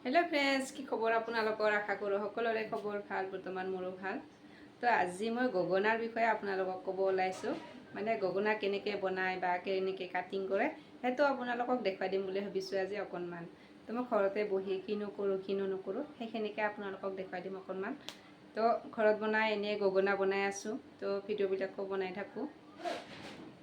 Hello' friends, কি খবৰ আপোনালোকৰ? আশা কৰোঁ সকলোৰে খবৰ ভাল। বৰ্তমান মোৰো ভাল। তো আজি মই গগনাৰ বিষয়ে আপোনালোকক ক'ব ওলাইছোঁ। মানে গগনা কেনেকৈ বনায় বা কেনেকৈ কাটিং কৰে সেইটো আপোনালোকক দেখুৱাই দিম বুলি ভাবিছোঁ আজি অকণমান। তো মই ঘৰতে বহি কিনো কৰোঁ কিনো নকৰোঁ সেইখিনিকে আপোনালোকক দেখুৱাই দিম অকণমান। তো ঘৰত বনাই এনেই গগনা বনাই আছোঁ। তো ভিডিঅ'বিলাকো বনাই থাকোঁ।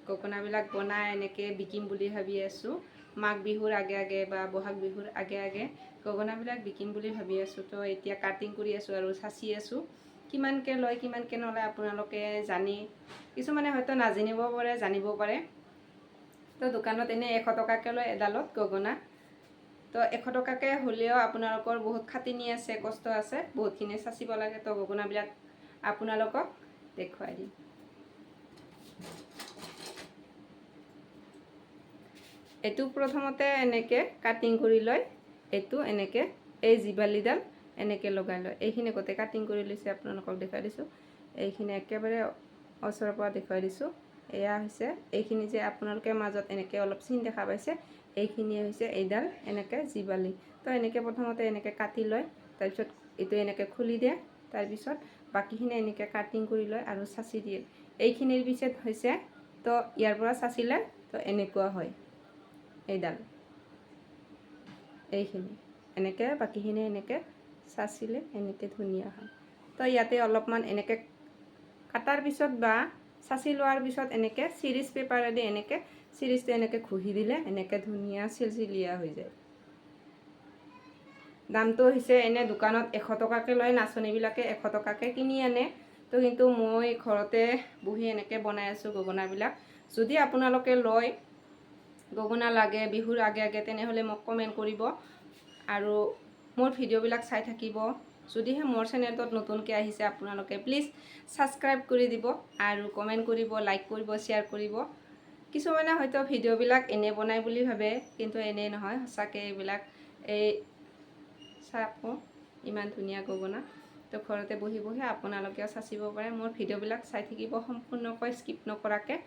গগনাবিলাক বনাই এনেকৈ বিকিম বুলি ভাবি আছোঁ। মাঘ বিহুৰ আগে আগে বা বহাগ বিহুৰ আগে আগে গগনাবিলাক বিকিম বুলি ভাবি আছোঁ। তো এতিয়া কাটিং কৰি আছোঁ আৰু চাচি আছোঁ। কিমানকৈ লয় কিমানকৈ নলয় আপোনালোকে জানি কিছুমানে হয়তো নাজানিব পাৰে, জানিব পাৰে। তো দোকানত এনেই 100 টকাকৈ লয় এডালত গগনা। তো 100 টকাকৈ হ'লেও আপোনালোকৰ বহুত খাটনি আছে, কষ্ট আছে, বহুতখিনি চাচিব লাগে। তো গগনাবিলাক আপোনালোকক দেখুৱাই দিম। এইটো প্ৰথমতে এনেকৈ কাটিং কৰি লয়। এইটো এনেকৈ এই জিবালিডাল এনেকৈ লগাই লয়। এইখিনি গোটেই কাটিং কৰি লৈছে, আপোনালোকক দেখুৱাই দিছোঁ। এইখিনি একেবাৰে ওচৰৰ পৰা দেখুৱাই দিছোঁ। এয়া হৈছে এইখিনি যে আপোনালোকে মাজত এনেকৈ অলপ চিন দেখা পাইছে, এইখিনিয়ে হৈছে এইডাল এনেকৈ জিবালি। তো এনেকৈ প্ৰথমতে এনেকৈ কাটি লয়, তাৰপিছত এইটো এনেকৈ খুলি দিয়ে, তাৰপিছত বাকীখিনি এনেকৈ কাটিং কৰি লয় আৰু চাচি দিয়ে। এইখিনিৰ পিছত হৈছে তো ইয়াৰ পৰা চাচিলে তো এনেকুৱা হয়। এইডাল এইখিনি এনেকৈ বাকীখিনি এনেকৈ চাচিলে এনেকৈ ধুনীয়া হয়। তো ইয়াতে অলপমান এনেকৈ কাটাৰ পিছত বা চাচি লোৱাৰ পিছত এনেকৈ চিৰিজ পেপাৰেদি এনেকৈ চিৰিজটো এনেকৈ ঘঁহি দিলে এনেকৈ ধুনীয়া চিলচিলীয়া হৈ যায়। দামটো হৈছে এনে দোকানত 100 টকাকৈ লয়, নাচনীবিলাকে 100 টকাকৈ কিনি আনে। তো কিন্তু মই ঘৰতে বহি এনেকৈ বনাই আছোঁ গগনাবিলাক। যদি আপোনালোকে লয় গগনা লাগে বিহুৰ আগে আগে তেনেহ'লে মোক কমেণ্ট কৰিব আৰু মোৰ ভিডিঅ'বিলাক চাই থাকিব। যদিহে মোৰ চেনেলটোত নতুনকৈ আহিছে আপোনালোকে প্লিজ ছাবস্ক্ৰাইব কৰি দিব আৰু কমেণ্ট কৰিব, লাইক কৰিব, শ্বেয়াৰ কৰিব। কিছুমানে হয়তো ভিডিঅ'বিলাক এনে বনাই বুলি ভাবে, কিন্তু এনেই নহয়, সঁচাকৈ এইবিলাক এই চাপো ইমান ধুনীয়া গগনা। তো ঘৰতে বহি বহি আপোনালোকেও চাচিব পাৰে। মোৰ ভিডিঅ'বিলাক চাই থাকিব সম্পূৰ্ণকৈ স্কিপ নকৰাকৈ।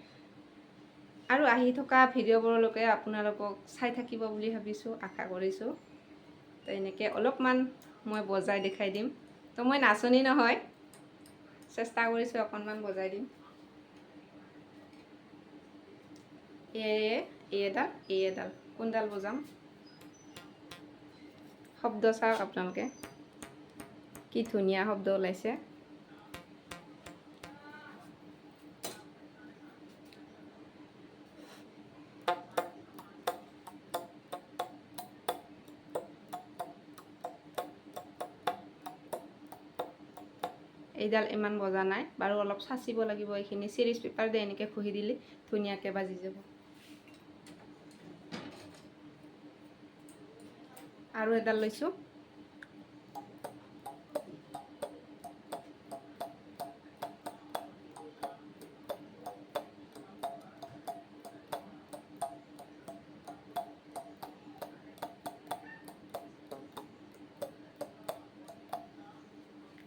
আৰু আহি থকা ভিডিঅ'বোৰলৈকে আপোনালোকক চাই থাকিব বুলি ভাবিছোঁ, আশা কৰিছোঁ। তো এনেকৈ অলপমান মই বজাই দেখাই দিম। তো মই নাচনী নহয়, চেষ্টা কৰিছোঁ অকণমান বজাই দিম। এই এডাল কোনডাল বজাম শব্দ চাওক আপোনালোকে, কি ধুনীয়া শব্দ ওলাইছে। এইডাল ইমান বজা নাই বাৰু, অলপ চাচিব লাগিব। এইখিনি চিৰিজ পেপাৰ দিয়ে এনেকৈ ঘঁহি দিলে ধুনীয়াকৈ বাজি যাব। আৰু এডাল লৈছোঁ।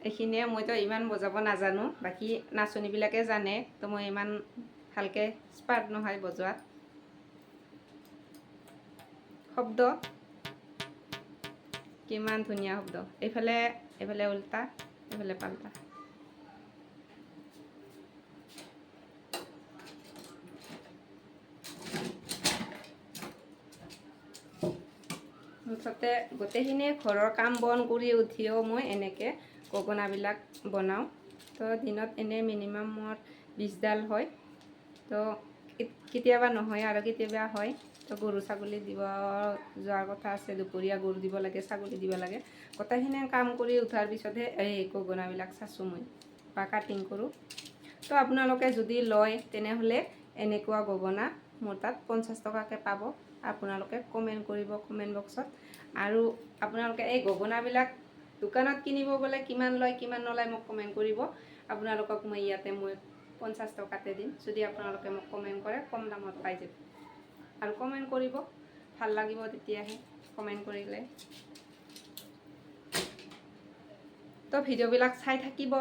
এইখিনিয়ে, মইতো ইমান বজাব নাজানো, বাকী নাচনীবিলাকে জানে। তো মই ইমান ভালকৈ স্পাৰ্ট নহয় বজোৱাত। শব্দ কিমান ধুনীয়া শব্দ, এইফালে এইফালে উল্টা, এইফালে পাল্টা। মুঠতে গোটেইখিনি ঘৰৰ কাম বন কৰি উঠিও মই এনেকৈ গগনাবিলাক বনাওঁ। তো দিনত এনেই মিনিমাম মোৰ 20ডাল হয়। তো কেতিয়াবা নহয় আৰু কেতিয়াবা হয়। তো গৰু ছাগলী দিব যোৱাৰ কথা আছে, দুপৰীয়া গৰু দিব লাগে, ছাগলী দিব লাগে। গোটেইখিনি কাম কৰি উঠাৰ পিছতহে এই গগনাবিলাক চাচোঁ মই বা কাটিং কৰোঁ। তো আপোনালোকে যদি লয় তেনেহ'লে এনেকুৱা গগনা মোৰ তাত 50 টকাকৈ পাব। আপোনালোকে কমেণ্ট কৰিব কমেণ্ট বক্সত। আৰু আপোনালোকে এই গগনাবিলাক দোকানত কিনিব গ'লে কিমান লয় কিমান নলয় মোক কমেণ্ট কৰিব। আপোনালোকক মই ইয়াতে 50 টকাতে দিম। যদি আপোনালোকে মোক কমেণ্ট কৰে কম দামত পাই যাব। আৰু কমেণ্ট কৰিব, ভাল লাগিব তেতিয়াহে কমেণ্ট কৰিলে। তো ভিডিঅ'বিলাক চাই থাকিব।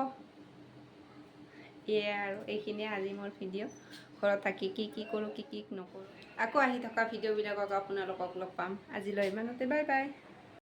এয়াই আৰু এইখিনিয়ে আজি মোৰ ভিডিঅ'। ঘৰত থাকি কি কৰোঁ কি নকৰোঁ। আকৌ আহি থকা ভিডিঅ'বিলাকক আপোনালোকক লগ পাম। আজিলৈ ইমানতে, বাই বাই।